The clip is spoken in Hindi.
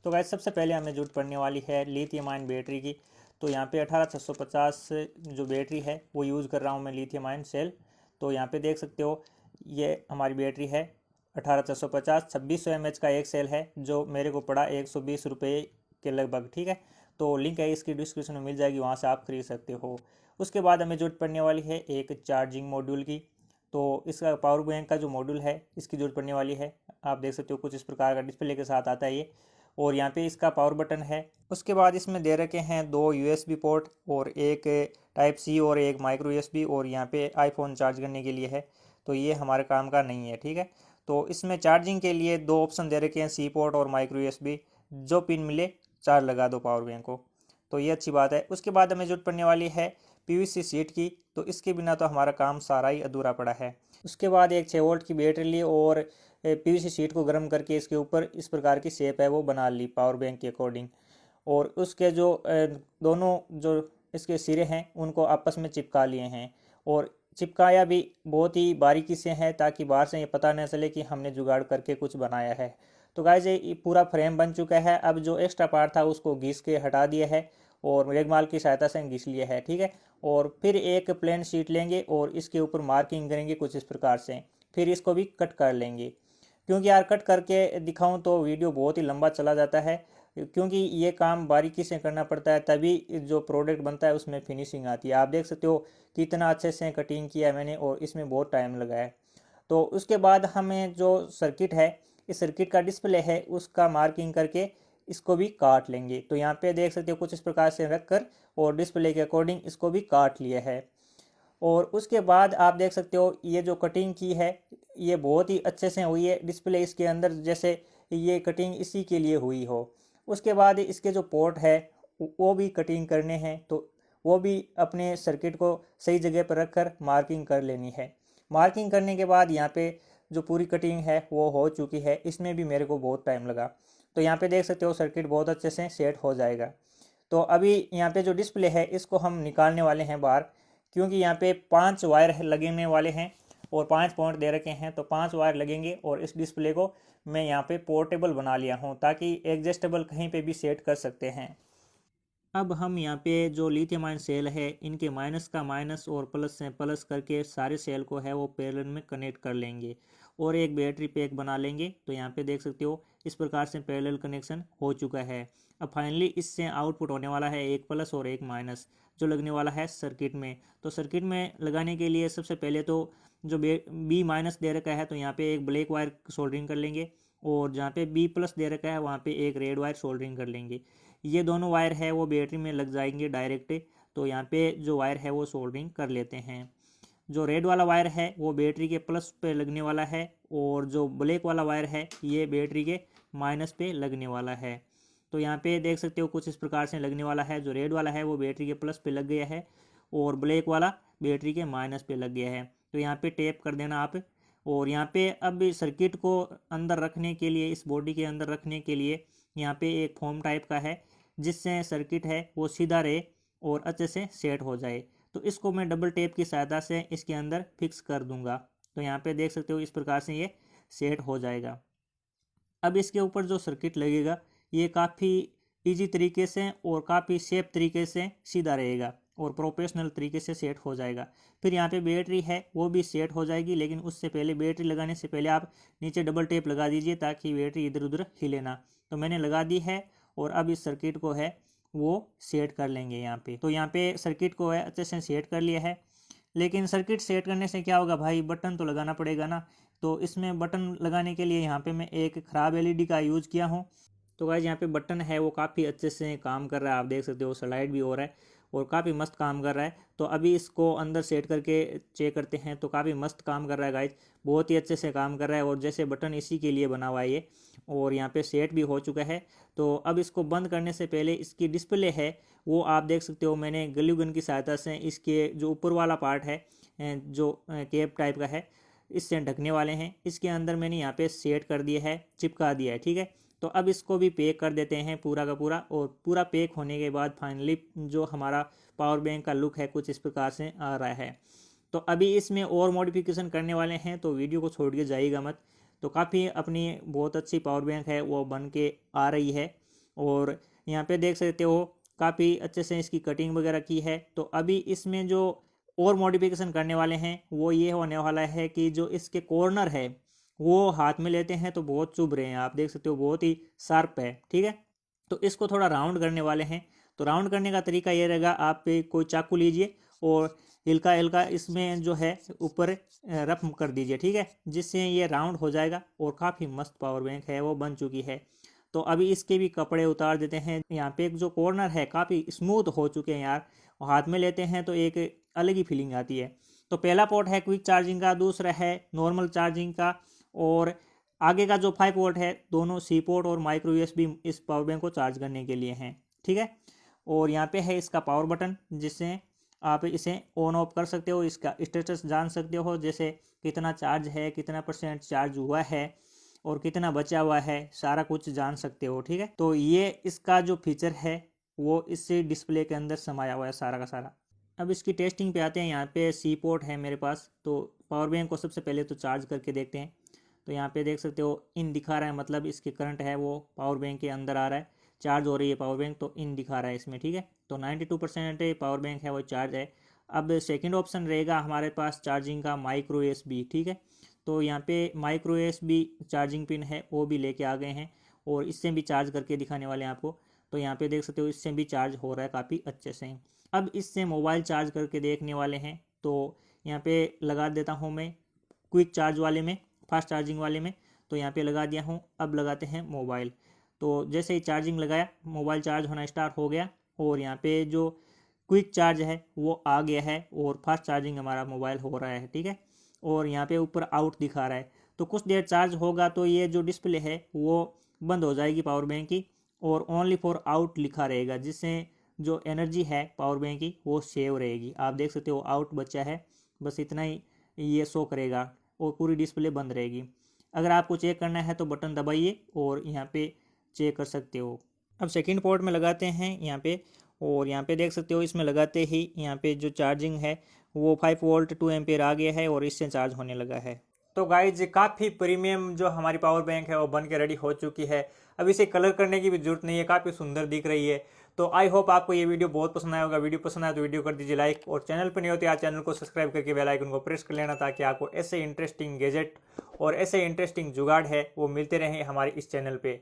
तो गाइस सबसे पहले हमें जरूरत पड़ने वाली है लिथियम आयन बैटरी की। तो यहाँ पे 18650 जो बैटरी है वो यूज़ कर रहा हूँ मैं लिथियम आयन सेल। तो यहाँ पे देख सकते हो ये हमारी बैटरी है 18650 2600 mAh का एक सेल है जो मेरे को पड़ा 120 रुपये के लगभग। ठीक है, तो लिंक है इसकी डिस्क्रिप्शन में मिल जाएगी, वहाँ से आप खरीद सकते हो। उसके बाद हमें जरूरत पड़ने वाली है एक चार्जिंग मॉड्यूल की। तो इसका पावर बैंक का जो मॉड्यूल है इसकी जरूरत पड़ने वाली है। आप देख सकते हो कुछ इस प्रकार का डिस्प्ले के साथ आता है ये, और यहाँ पे इसका पावर बटन है। उसके बाद इसमें दे रखे हैं 2 यूएसबी पोर्ट और एक टाइप सी और एक माइक्रो यूएसबी, और यहाँ पे आईफोन चार्ज करने के लिए है। तो ये हमारे काम का नहीं है। ठीक है, तो इसमें चार्जिंग के लिए 2 ऑप्शन दे रखे हैं, सी पोर्ट और माइक्रो यूएसबी। जो पिन मिले चार्ज लगा दो पावर बैंक को, तो ये अच्छी बात है। उसके बाद हमें जरूरत पड़ने वाली है पीवीसी शीट की। तो इसके बिना तो हमारा काम सारा ही अधूरा पड़ा है। उसके बाद एक 6 वोल्ट की बैटरी ली और पीवीसी शीट को गर्म करके इसके ऊपर इस प्रकार की शेप है वो बना ली पावर बैंक के अकॉर्डिंग। और उसके जो दोनों जो इसके सिरे हैं उनको आपस में चिपका लिए हैं, और चिपकाया भी बहुत ही बारीकी से है ताकि बाहर से ये पता न चले कि हमने जुगाड़ करके कुछ बनाया है। तो गाइस ये पूरा फ्रेम बन चुका है। अब जो एक्स्ट्रा पार्ट था उसको घिस के हटा दिया है और रेगमाल की सहायता से घिस लिया है। ठीक है, और फिर एक प्लेन शीट लेंगे और इसके ऊपर मार्किंग करेंगे कुछ इस प्रकार से, फिर इसको भी कट कर लेंगे। क्योंकि यार कट करके दिखाऊं तो वीडियो बहुत ही लंबा चला जाता है, क्योंकि ये काम बारीकी से करना पड़ता है तभी जो प्रोडक्ट बनता है उसमें फिनिशिंग आती है। आप देख सकते हो कितना अच्छे से कटिंग किया है मैंने, और इसमें बहुत टाइम लगा है। तो उसके बाद हमें जो सर्किट है, इस सर्किट का डिस्प्ले है उसका मार्किंग करके इसको भी काट लेंगे। तो यहाँ पे देख सकते हो कुछ इस प्रकार से रख कर और डिस्प्ले के अकॉर्डिंग इसको भी काट लिया है। और उसके बाद आप देख सकते हो ये जो कटिंग की है ये बहुत ही अच्छे से हुई है। डिस्प्ले इसके अंदर जैसे ये कटिंग इसी के लिए हुई हो। उसके बाद इसके जो पोर्ट है वो भी कटिंग करने हैं, तो वो भी अपने सर्किट को सही जगह पर रखकर मार्किंग कर लेनी है। मार्किंग करने के बाद यहाँ पे जो पूरी कटिंग है वो हो चुकी है। इसमें भी मेरे को बहुत टाइम लगा। तो यहाँ पे देख सकते हो सर्किट बहुत अच्छे से सेट हो जाएगा। तो अभी यहाँ पे जो डिस्प्ले है इसको हम निकालने वाले हैं बाहर, क्योंकि यहाँ पे 5 वायर लगने वाले हैं और 5 पॉइंट दे रखे हैं। तो 5 वायर लगेंगे और इस डिस्प्ले को मैं यहाँ पे पोर्टेबल बना लिया हूँ ताकि एडजस्टेबल कहीं पे भी सेट कर सकते हैं। अब हम यहाँ पे जो लिथियम आयन सेल है इनके माइनस का माइनस और प्लस से प्लस करके सारे सेल को है वो पैरेलल में कनेक्ट कर लेंगे और एक बैटरी पैक बना लेंगे। तो यहाँ पे देख सकते हो इस प्रकार से पैरेलल कनेक्शन हो चुका है। अब फाइनली इससे आउटपुट होने वाला है एक प्लस और एक माइनस जो लगने वाला है सर्किट में। तो सर्किट में लगाने के लिए सबसे पहले तो जो बी माइनस दे रखा है तो यहाँ पे एक ब्लैक वायर सोल्डरिंग कर लेंगे, और जहाँ पे बी प्लस दे रखा है वहाँ पे एक रेड वायर सोल्डरिंग कर लेंगे। ये दोनों वायर है वो बैटरी में लग जाएंगे डायरेक्ट। तो यहाँ पे जो वायर है वो सोल्डरिंग कर लेते हैं। जो रेड वाला वायर है वो बैटरी के प्लस पे लगने वाला है, और जो ब्लैक वाला वायर है ये बैटरी के माइनस पे लगने वाला है। तो यहाँ पे देख सकते हो कुछ इस प्रकार से लगने वाला है। जो रेड वाला है वो बैटरी के प्लस पे लग गया है और ब्लैक वाला बैटरी के माइनस पे लग गया है। तो यहाँ पे टेप कर देना आप। और यहाँ पे अब सर्किट को अंदर रखने के लिए, इस बॉडी के अंदर रखने के लिए यहाँ पे एक फोम टाइप का है जिससे सर्किट है वो सीधा रहे और अच्छे से सेट हो जाए। तो इसको मैं डबल टेप की सहायता से इसके अंदर फिक्स कर दूंगा। तो यहाँ पे देख सकते हो इस प्रकार से ये सेट हो जाएगा। अब इसके ऊपर जो सर्किट लगेगा ये काफ़ी इजी तरीके से और काफ़ी सेफ तरीके से सीधा रहेगा और प्रोफेशनल तरीके से सेट हो जाएगा। फिर यहाँ पे बैटरी है वो भी सेट हो जाएगी, लेकिन उससे पहले बैटरी लगाने से पहले आप नीचे डबल टेप लगा दीजिए ताकि बैटरी इधर उधर हिले ना। तो मैंने लगा दी है और अब इस सर्किट को है वो सेट कर लेंगे यहाँ पे। तो यहाँ पे सर्किट को है अच्छे से सेट कर लिया है। लेकिन सर्किट सेट करने से क्या होगा भाई, बटन तो लगाना पड़ेगा ना। तो इसमें बटन लगाने के लिए यहाँ पे मैं एक ख़राब एलईडी का यूज़ किया हूँ। तो गाइज यहाँ पे बटन है वो काफ़ी अच्छे से काम कर रहा है। आप देख सकते हो स्लाइड भी हो रहा है और काफ़ी मस्त काम कर रहा है। तो अभी इसको अंदर सेट करके चेक करते हैं। तो काफ़ी मस्त काम कर रहा है गाइज, बहुत ही अच्छे से काम कर रहा है और जैसे बटन इसी के लिए बना हुआ है ये। और यहाँ पे सेट भी हो चुका है। तो अब इसको बंद करने से पहले इसकी डिस्प्ले है वो आप देख सकते हो मैंने ग्लू गन की सहायता से इसके जो ऊपर वाला पार्ट है जो कैप टाइप का है इससे ढकने वाले हैं, इसके अंदर मैंने यहाँ पे सेट कर दिया है, चिपका दिया है। ठीक है, तो अब इसको भी पैक कर देते हैं पूरा का पूरा। और पूरा पैक होने के बाद फाइनली जो हमारा पावर बैंक का लुक है कुछ इस प्रकार से आ रहा है। तो अभी इसमें और मॉडिफिकेशन करने वाले हैं, तो वीडियो को छोड़ के जाइएगा मत। तो काफ़ी अपनी बहुत अच्छी पावर बैंक है वो बन के आ रही है। और यहाँ पे देख सकते हो काफ़ी अच्छे से इसकी कटिंग वगैरह की है। तो अभी इसमें जो और मॉडिफिकेशन करने वाले हैं वो ये होने वाला है कि जो इसके कॉर्नर है वो हाथ में लेते हैं तो बहुत चुभ रहे हैं, आप देख सकते हो बहुत ही शार्प है, ठीक है। तो इसको थोड़ा राउंड करने वाले हैं। तो राउंड करने का तरीका ये रहेगा, आप कोई चाकू लीजिए और हल्का हल्का इसमें जो है ऊपर रफ कर दीजिए, ठीक है, जिससे ये राउंड हो जाएगा। और काफ़ी मस्त पावर बैंक है वो बन चुकी है। तो अभी इसके भी कपड़े उतार देते हैं। यहाँ पे एक जो कॉर्नर है काफ़ी स्मूथ हो चुके हैं यार, हाथ में लेते हैं तो एक अलग ही फीलिंग आती है। तो पहला पोर्ट है क्विक चार्जिंग का, दूसरा है नॉर्मल चार्जिंग का, और आगे का जो 5 वोल्ट है दोनों सी पोर्ट और माइक्रो यूएसबी इस पावर बैंक को चार्ज करने के लिए हैं, ठीक है। और यहाँ पे है इसका पावर बटन, जिससे आप इसे ऑन ऑफ कर सकते हो, इसका स्टेटस जान सकते हो, जैसे कितना चार्ज है, कितना % चार्ज हुआ है और कितना बचा हुआ है, सारा कुछ जान सकते हो, ठीक है। तो ये इसका जो फीचर है वो इससे डिस्प्ले के अंदर समाया हुआ है सारा का सारा। अब इसकी टेस्टिंग पे आते हैं। यहाँ पे सी पोर्ट है मेरे पास, तो पावर बैंक को सबसे पहले तो चार्ज करके देखते हैं। तो यहाँ पे देख सकते हो इन दिखा रहा है, मतलब इसकी करंट है वो पावर बैंक के अंदर आ रहा है, चार्ज हो रही है पावर बैंक, तो इन दिखा रहा है इसमें, ठीक है। तो 92% पावर बैंक है वो चार्ज है। अब सेकंड ऑप्शन रहेगा हमारे पास चार्जिंग का माइक्रो यूएसबी, ठीक है। तो यहाँ पे माइक्रो यूएसबी चार्जिंग पिन है वो भी लेके आ गए हैं और इससे भी चार्ज करके दिखाने वाले हैं आपको। तो यहाँ पे देख सकते हो इससे भी चार्ज हो रहा है काफ़ी अच्छे से। अब इससे मोबाइल चार्ज करके देखने वाले हैं। तो यहाँ पे लगा देता हूँ मैं क्विक चार्ज वाले में, फास्ट चार्जिंग वाले में। तो यहाँ पे लगा दिया हूँ। अब लगाते हैं मोबाइल। तो जैसे ही चार्जिंग लगाया मोबाइल चार्ज होना स्टार्ट हो गया और यहाँ पे जो क्विक चार्ज है वो आ गया है और फास्ट चार्जिंग हमारा मोबाइल हो रहा है, ठीक है। और यहाँ पे ऊपर आउट दिखा रहा है। तो कुछ देर चार्ज होगा तो ये जो डिस्प्ले है वो बंद हो जाएगी पावर बैंक की और ओनली फॉर आउट लिखा रहेगा, जिससे जो एनर्जी है पावर बैंक की वो सेव रहेगी। आप देख सकते हो आउट बचा है, बस इतना ही ये शो करेगा और पूरी डिस्प्ले बंद रहेगी। अगर आपको चेक करना है तो बटन दबाइए और यहाँ पे चेक कर सकते हो। अब सेकंड पोर्ट में लगाते हैं यहाँ पे, और यहाँ पे देख सकते हो इसमें लगाते ही यहाँ पे जो चार्जिंग है वो 5 वोल्ट 2 एम्पियर आ गया है और इससे चार्ज होने लगा है। तो गाइज काफ़ी प्रीमियम जो हमारी पावर बैंक है वो बन के रेडी हो चुकी है। अब इसे कलर करने की भी जरूरत नहीं है, काफ़ी सुंदर दिख रही है। तो आई होप आपको ये वीडियो बहुत पसंद आया होगा। वीडियो पसंद आया तो वीडियो कर दीजिए लाइक, और चैनल पर नहीं होते आज चैनल को सब्सक्राइब करके बेल आइकन को प्रेस कर लेना, ताकि आपको ऐसे इंटरेस्टिंग गैजेट और ऐसे इंटरेस्टिंग जुगाड़ है वो मिलते रहें हमारे इस चैनल पे।